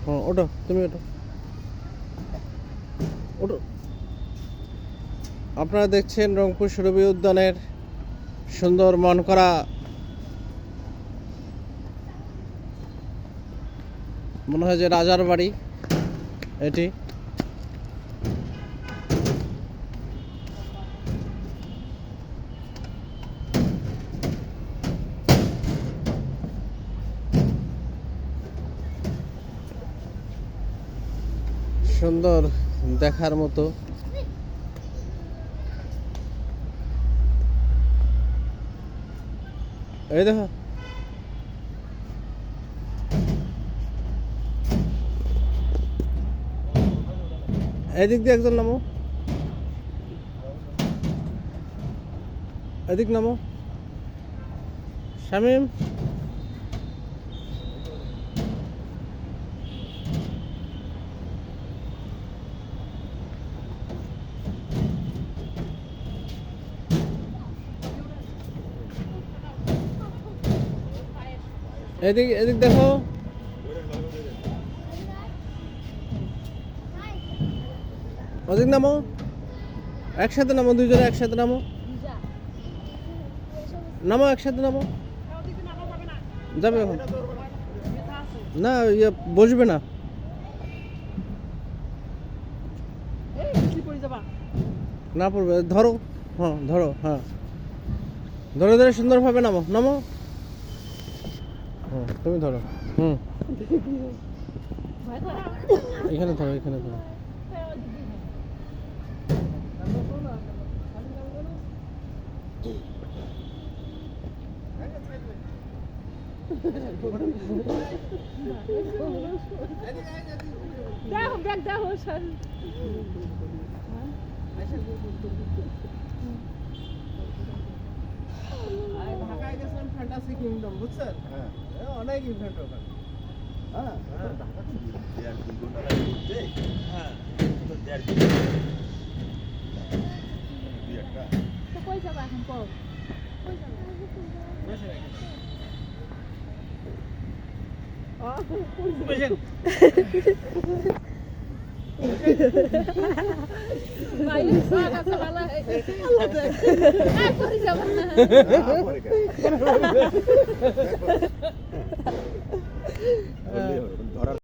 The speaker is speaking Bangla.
হ্যাঁ ওটো, তুমি ওটো ওটো। আপনারা দেখছেন রংপুর সুরভি উদ্যানের সুন্দর মন করা মনে হয় যে রাজার বাড়ি এটি। সুন্দর দেখার মতো। এই দেখো এদিক দিয়ে একজন নামো, এদিক নামো শামিম। এদিক এদিক দেখো, ওদিক নামো, একসাথে নামো, দুইজনে একসাথে নামো, নামো একসাথে নামো। যাবে এখন না, ইয়ে বসবে না, না পড়বে। ধরো, হ্যাঁ ধরো, হ্যাঁ ধরে ধরে সুন্দরভাবে নামো, নামো। হুম তুমি ধরো, হুম এখানে ধরো, এখানে ধরো। দেখো ব্যাগ দেখো সর ঢাকায় গেছিলাম ফ্যান্টাসি কিংডম, বুঝছেন? হ্যাঁ অনেক ইভেন্ট ওখানে। হ্যাঁ তো কই যাবা এখন কও কই যাবা ভাই বাবা সালা আল্লাহ দেখ আর কই যাবা না